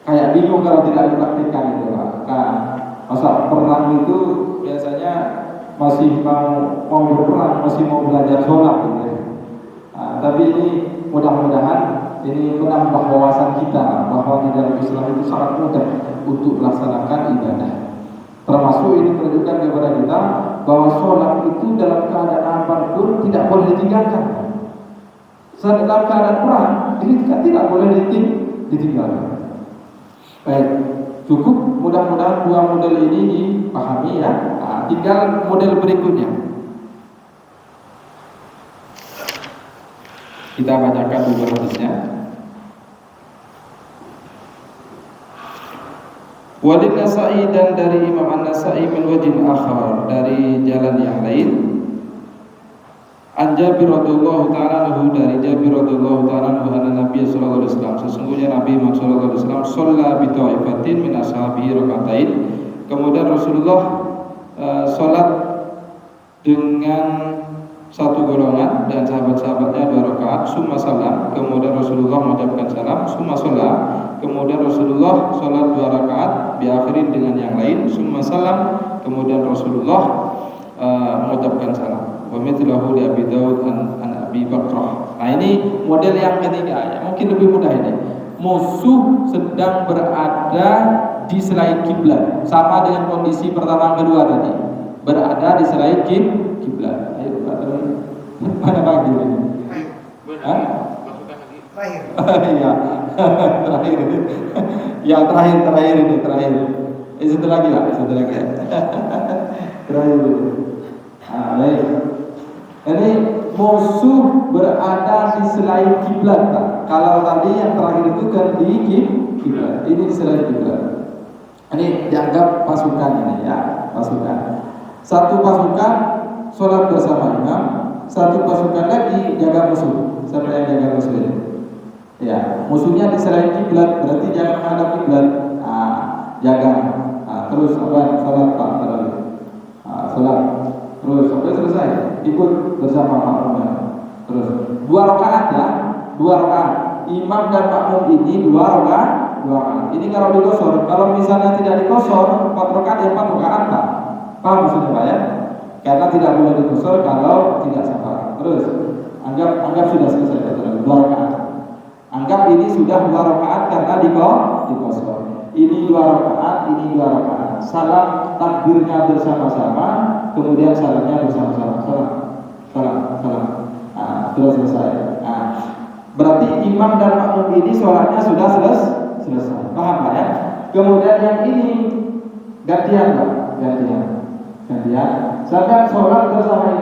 kayak bingung kalau tidak dipraktikkan itu Pak. Nah, masa perang itu biasanya masih mau berperang, masih mau belajar sholat gitu ya. Nah, tapi ini mudah-mudahan ini menambah wawasan kita bahwa di dalam Islam itu sangat mudah untuk melaksanakan ibadah. Termasuk ini menunjukkan kepada kita bahwa sholat itu dalam keadaan apapun tidak boleh ditinggalkan. Saat dalam keadaan perang ini tidak boleh ditinggalkan. Baik, cukup mudah-mudahan dua model ini dipahami ya. Nah, tinggal model berikutnya. Kita bacakan dulu hadisnya. Walid Nasa'i, dan dari Imam An-Nasa'i min wajhin akhar, dari jalan yang lain. An Jabir radhiyallahu ta'ala anhu, dari Jabir radhiyallahu ta'ala anhu, anna Nabi sallallahu alaihi wasallam, sesungguhnya Nabi Muhammad sallallahu alaihi wasallam shalla bi ta'ifatin min ashabihi raka'atain. Kemudian Rasulullah salat dengan satu golongan dan sahabat-sahabatnya 2 rakaat, summa salam, kemudian Rasulullah mengucapkan salam, summa sholat, kemudian Rasulullah sholat 2 rakaat, diakhirin dengan yang lain, summa salam, kemudian Rasulullah mengucapkan salam. Wa mithlahu li Abi Daud an Abi Bakrah. Nah, ini model yang ketiga ya, mungkin lebih mudah ini. Musuh sedang berada di selain kiblat, sama dengan kondisi pertama kedua tadi, berada di selain kiblat. Ayo Pak, mana lagi ini? Terakhir. Iya. Terakhir ini. Ya, terakhir ini. Satu lagi Pak, satu lagi. Terakhir ini. Baik. Ini musuh berada di selain kiblat. Kalau tadi yang terakhir itu kan di kiblat, ini di selain kiblat. Ini dianggap pasukan ini ya, pasukan. Satu pasukan sholat bersama imam, satu pasukan lagi jaga musuh. Siapa yang jaga musuh ini? Ya, musuhnya di selain kiblat, berarti jangan menghadap kiblat. Jaga. Terus sholat Pak, sholat. Terus sampai selesai, ikut bersama makmumnya. Terus 2 rakaat ya, 2 rakaat. Imam dan makmum ini 2 rakaat. Ini kalau dikosor, kalau misalnya tidak dikosor 4 rakaat ya 4 rakaat Pak. Paham maksudnya Pak ya? Karena tidak boleh dikosor kalau tidak safar. Terus anggap sudah selesai 2 rakaat. Anggap ini sudah 2 rakaat karena dikosor. Ini 2 rakaat, ini 2 rakaat. Salam takbirnya bersama-sama, kemudian salamnya bersama-sama. Salam. Terus selesai. Berarti imam dan makmum ini sholatnya sudah selesai. Paham Pak ya? Kemudian yang ini gantian Pak, gantian. Sedangkan sholat bersama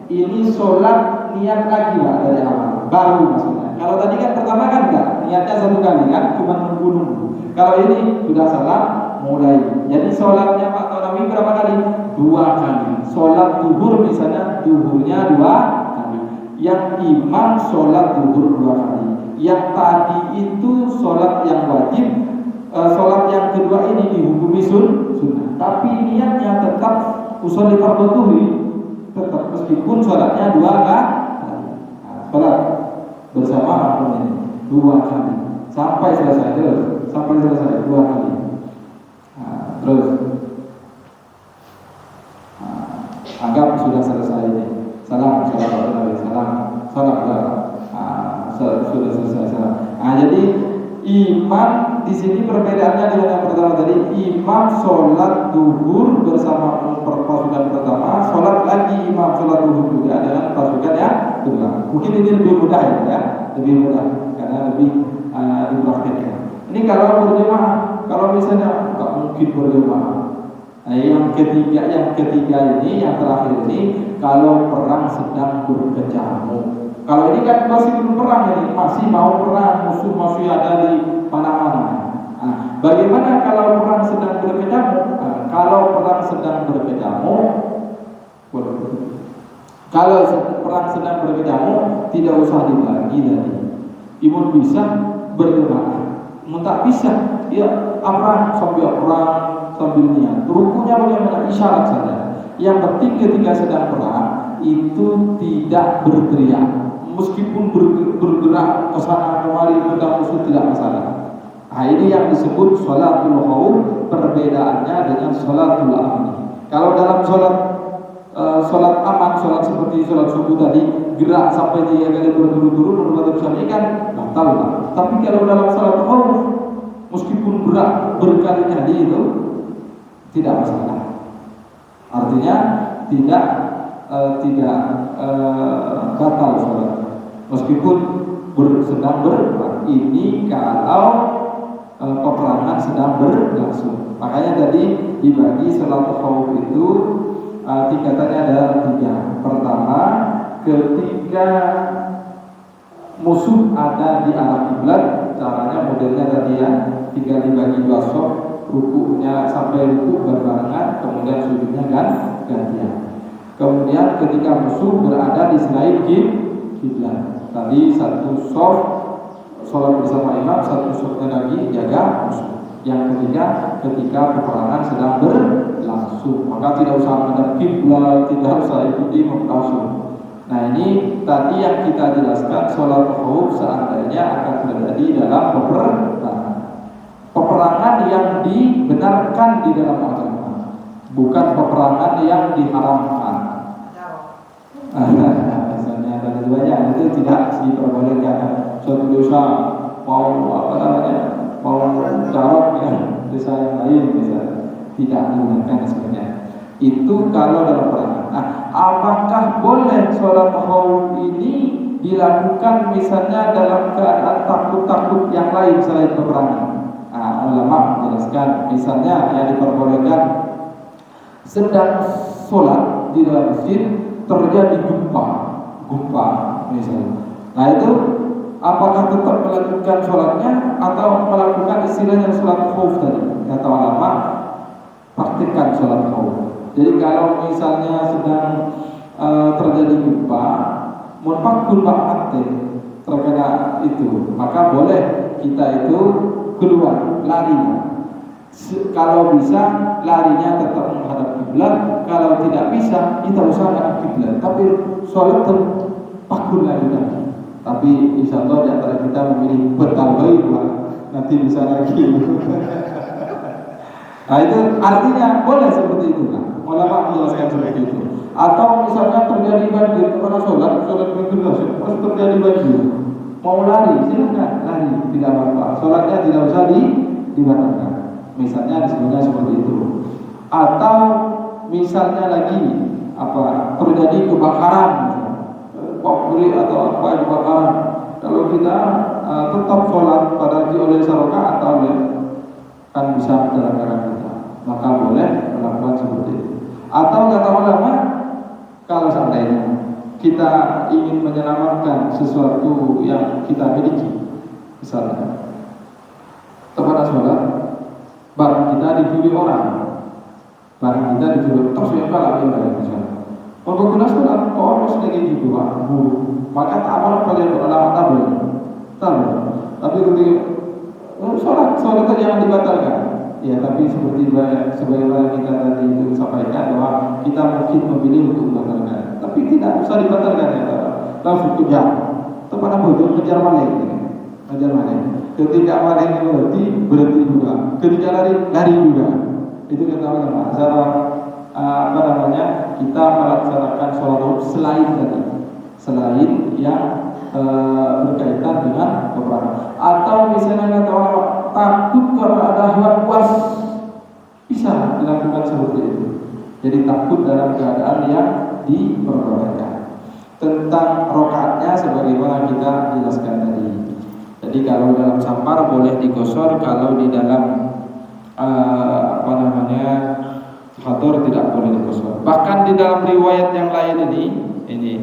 ini sholat niat lagi Pak dari awal, baru maksudnya. Kalau tadi kan pertama kan enggak, niatnya 1 kali kan, cuma nunggu. Kalau ini sudah salam, mulai. Jadi sholatnya Pak Taufik berapa kali? 2 kali. Sholat duhur misalnya, duhurnya 2 kali. Yang imam sholat duhur 2 kali. Yang tadi itu sholat yang wajib, sholat yang kedua ini dihukumi sunnah. Tapi niatnya tetap usolli fardhu dhuhri, tetap meskipun sholatnya 2 kali. Sholat bersama makmum ini 2 kali sampai selesai 2 kali. Terus anggap sudah selesai ini. Salam sudah selesai salam. Jadi imam di sini perbedaannya dengan yang pertama tadi. Imam sholat duhur bersama pasukan pertama, sholat lagi imam sholat duhur juga dengan pasukan yang kedua. Mungkin ini lebih mudah ya, lebih mudah karena lebih dipraktikkan. Ini kalau berjemaah, kalau misalnya nggak mungkin berjemaah. Nah, yang ketiga ini, yang terakhir ini, kalau perang sedang berkecamuk. Kalau ini kan masih belum perang, ini masih mau perang, musuh masih ada di mana-mana. Nah, bagaimana kalau perang sedang berkecamuk? Nah, kalau perang sedang berkecamuk, kalau perang sedang berkecamuk, tidak usah dibagi tadi. Imun bisa berjemaah, tak bisa, ya perang sambil niat. Rukunya bagaimana? Isyarat saja. Yang penting ketika sedang perang itu tidak berteriak, meskipun bergerak ke sana kemari tentang musuh tidak masalah. Nah, ini yang disebut sholatul khauf, perbedaannya dengan sholatul aman. Kalau dalam sholat aman, sholat seperti sholat subuh tadi, gerak sampai 3 kali berturut-turut menurut Syafi'i kan batal. Tapi kalau dalam sholat khauf, meskipun gerak berkali-kali itu tidak masalah. Artinya tidak batal sholat meskipun sedang berperang. Ini kalau peperangan sedang berlangsung. Makanya tadi dibagi sholat khauf itu tingkatannya ada 3. Pertama, ketika musuh ada di arah kiblat, caranya modelnya tadi ya, tinggal dibagi 2 shot, rukunya sampai ruku berbarengan, kemudian sujudnya gantian. Kemudian ketika musuh berada di selain kiblat, tadi 1 shot sholat bersama imam, 1 shotnya lagi jaga musuh. Yang ketiga, ketika peperangan sedang berlangsung, maka tidak usah menghadap kiblat, tidak usah ikuti langsung. Nah, ini tadi yang kita jelaskan sholat khauf seandainya akan terjadi dalam peperangan yang dibenarkan di dalam agama, bukan peperangan yang diharamkan. Misalnya ada banyak itu tidak diperbolehkan. Suatu dosa mau carok ya, dosa yang lain misalnya tidak dibenarkan sebenarnya. Itu kalau dalam peperangan. Nah, apakah boleh sholat khauf ini dilakukan misalnya dalam keadaan takut-takut yang lain selain peperangan? Ulama menjelaskan, misalnya yang diperbolehkan sedang sholat di dalam masjid terjadi gempa misalnya. Nah, itu apakah tetap melanjutkan sholatnya atau melakukan istilahnya sholat khauf tadi? Kata ulama, praktikkan sholat khauf. Jadi kalau misalnya sedang terjadi gempa, munfakul ba'atin terkena itu, maka boleh kita itu keluar, lari. Kalau bisa larinya tetap menghadap kiblat, kalau tidak bisa kita usah menghadap kiblat, tapi sholat terpakul lagi. Tapi insya Allah di antara kita memilih bertalbaik, nanti bisa lagi. Nah, itu artinya boleh seperti itu kan? Ulama menjelaskan seperti itu. Atau misalnya terjadi banjir kepada sholat terus terjadi banjir, mau lari silakan lari, tidak apa-apa. Sholatnya tidak usah dibatalkan. Misalnya disebutnya seperti itu. Atau misalnya lagi terjadi kebakaran, pabrik atau apa yang kebakaran. Kalau kita tetap sholat pada oleh saroka atau kan bisa menjalankan kita, maka boleh melakukan seperti itu. Atau kata ulama, kalau seandainya kita ingin menyelamatkan sesuatu yang kita miliki, misalnya kepada sholat, barang kita dicuri orang, terus yang kalah orang misalnya. Untuk kita sholat, orang sedikit gitu, maka tak apa yang ulama tahu. Tapi ketika sholat jangan dibatalkan. Ya, tapi sebagaimana kita tadi itu sampaikan bahwa kita mungkin memilih untuk membatalkan, tapi tidak usah dibatalkan ya, langsung kejar. Kepada bodoh kejar maling. Ketika maling berhenti juga. Ketika lari juga. Itu kata ulama. Kita melaksanakan sholat selain yang berkaitan dengan peperangan. Atau misalnya kata ulama, takut kalau ada hewan buas, bisa dilakukan seperti itu. Jadi takut dalam keadaan yang diperbolehkan. Tentang rokaatnya sebagaimana kita jelaskan tadi. Jadi kalau dalam sampar boleh digosor, kalau di dalam hador tidak boleh digosor. Bahkan di dalam riwayat yang lain ini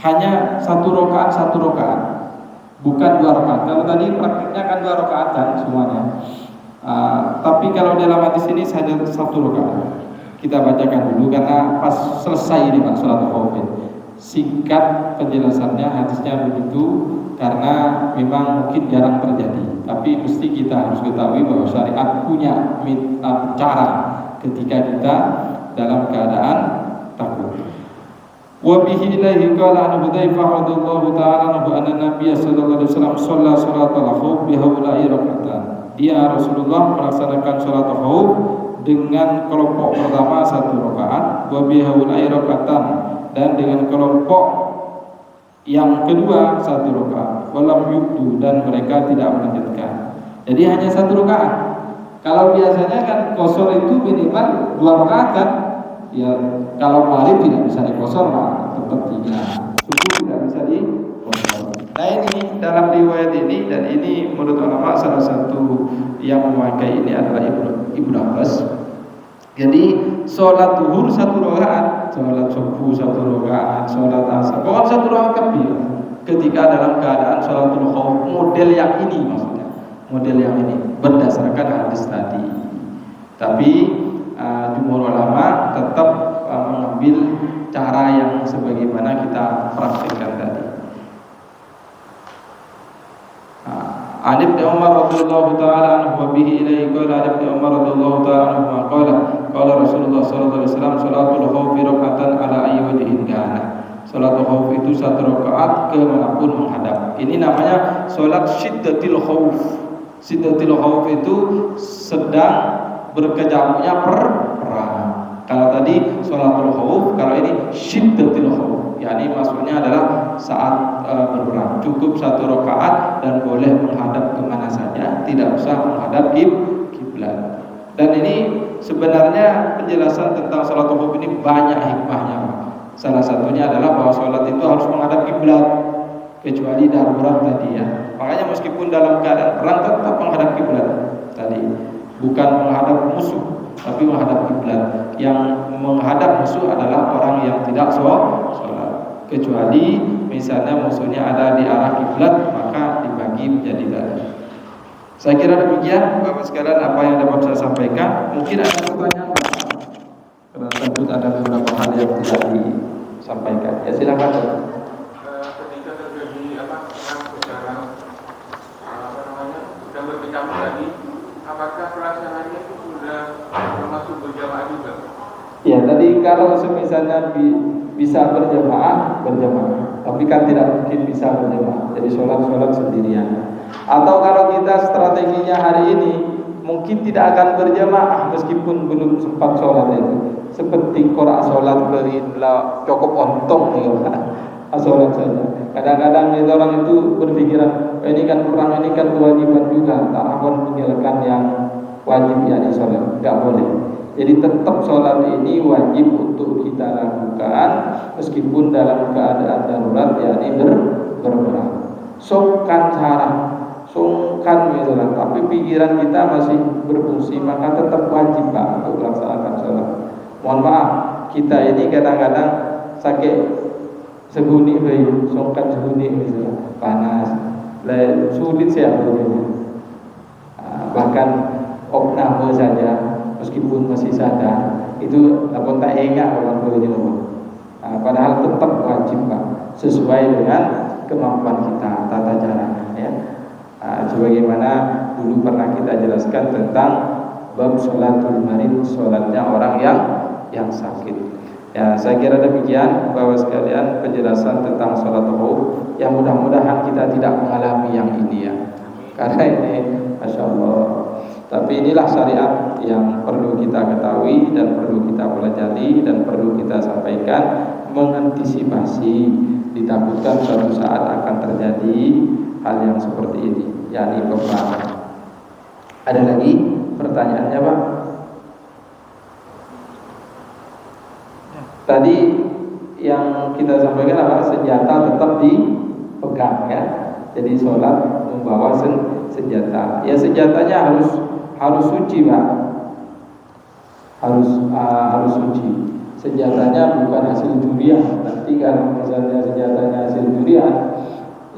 hanya satu rakaat, bukan 2 rakaat. Kalau tadi praktiknya kan 2 rakaatan semuanya. Tapi kalau dalam hadis ini hanya 1 rakaat. Kita bacakan dulu karena pas selesai ini Pak sholat khauf. Singkat penjelasannya, hadisnya begitu karena memang mungkin jarang terjadi. Tapi mesti kita harus ketahui bahwa syariat punya cara ketika kita dalam keadaan takut. Wa bihi ilaihi qala an Hudzaifah radhiyallahu ta'ala anhu anna Nabiy sallallahu alaihi wasallam shalla salatal khauf bi haula'i rak'atan. Dia Rasulullah melaksanakan salat khauf dengan kelompok pertama 1 rakaat, wa bi haula'i rak'atan, dan dengan kelompok yang kedua 1 rakaat. Walam yubdu, dan mereka tidak melanjutkan. Jadi hanya 1 rakaat. Kalau biasanya kan qashar itu minimal 2 rakaat kan? Ya kalau maghrib tidak bisa dikosor Pak, tetap 3. Subuh tidak bisa dikosor. Nah ini dalam riwayat ini, dan ini menurut ulama salah satu yang memakai ini adalah Ibnu Abbas. Jadi sholat zuhur 1 rakaat, sholat subuh 1 rakaat, sholat asar pokoknya 1 rakaat kabeh. Ketika dalam keadaan sholatul khauf model yang ini, maksudnya model yang ini berdasarkan hadis tadi. Tapi jumhur ulama tetap mengambil cara yang sebagaimana kita praktikkan tadi. An Ibnu Umar radhiyallahu ta'ala anhu wa bihi ilaihi qala Ibnu Umar radhiyallahu ta'ala anhu qala Rasulullah sallallahu alaihi wasallam salatul khauf rak'atan ala ayyi wajhin kana. Salatul khauf itu 1 rakaat kemanapun menghadap. Ini namanya salat syiddatil khauf. Syiddatil khauf itu sedang berkecamuknya perang. Kalau tadi sholatul khauf, kalau ini syiddatil khauf, yakni maksudnya adalah saat berperang. Cukup 1 rakaat dan boleh menghadap kemana saja, tidak usah menghadap kiblat. Dan ini sebenarnya penjelasan tentang sholatul khauf ini banyak hikmahnya Pak. Salah satunya adalah bahwa sholat itu harus menghadap kiblat, kecuali darurat tadi ya. Makanya meskipun dalam keadaan perang tetap menghadap kiblat tadi. Bukan menghadap musuh, tapi menghadap kiblat. Yang menghadap musuh adalah orang yang tidak sholat. Kecuali misalnya musuhnya ada di arah kiblat, maka dibagi menjadi 2. Saya kira demikian Bapak sekalian apa yang dapat saya sampaikan. Mungkin ada pertanyaan Pak, karena tentu ada beberapa hal yang tidak disampaikan. Ya silakan. Ketika terjadi perang secara sudah berkecamuk lagi, apakah pelaksanaannya itu sudah termasuk berjamaah juga? Ya tadi kalau misalnya bisa berjamaah, tapi kan tidak mungkin bisa berjamaah. Jadi sholat sendirian. Atau kalau kita strateginya hari ini mungkin tidak akan berjamaah meskipun belum sempat sholat itu. Seperti korak sholat berinlah cukup ontong ya, sholat saja. Kadang-kadang orang itu berpikiran ini kan perang, ini kan kewajiban juga, tak akan meninggalkan yang wajib yakni sholat, tidak boleh. Jadi tetap sholat ini wajib untuk kita lakukan meskipun dalam keadaan darurat yakni berperang. Sungkan misalnya, tapi pikiran kita masih berfungsi, maka tetap wajib Pak untuk melaksanakan sholat. Mohon maaf, kita ini kadang-kadang sakit seguni sungkan seguni misalnya, panas, sulit siapa bahkan opname saja meskipun masih sadar itu lapor tak ingat orang begini padahal tetap wajib Pak, sesuai dengan kemampuan kita, tata cara ya. Sebagaimana dulu pernah kita jelaskan tentang bab sholatul marid, sholatnya orang yang sakit. Ya, saya kira demikian Bapak sekalian penjelasan tentang sholat khauf. Yang mudah-mudahan kita tidak mengalami yang ini ya. Karena ini Masya Allah. Tapi inilah syariat yang perlu kita ketahui dan perlu kita pelajari dan perlu kita sampaikan, mengantisipasi ditakutkan suatu saat akan terjadi hal yang seperti ini, yakni peperangan. Ada lagi pertanyaannya Pak? Tadi yang kita sampaikan apa? Senjata tetap dipegang ya. Jadi sholat membawa senjata. Ya senjatanya harus suci Pak. Harus suci. senjatanya bukan hasil curian. Nanti kalau misalnya senjatanya hasil curian,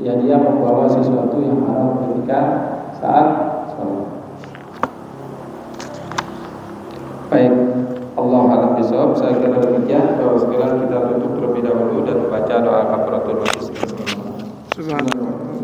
ya dia membawa sesuatu yang haram ketika saat sholat. Baik, Allah alam bisawab. Saya kira demikian. Bahwa sekarang kita tutup terlebih dahulu dan baca doa kafaratul majlis. Subhanallah.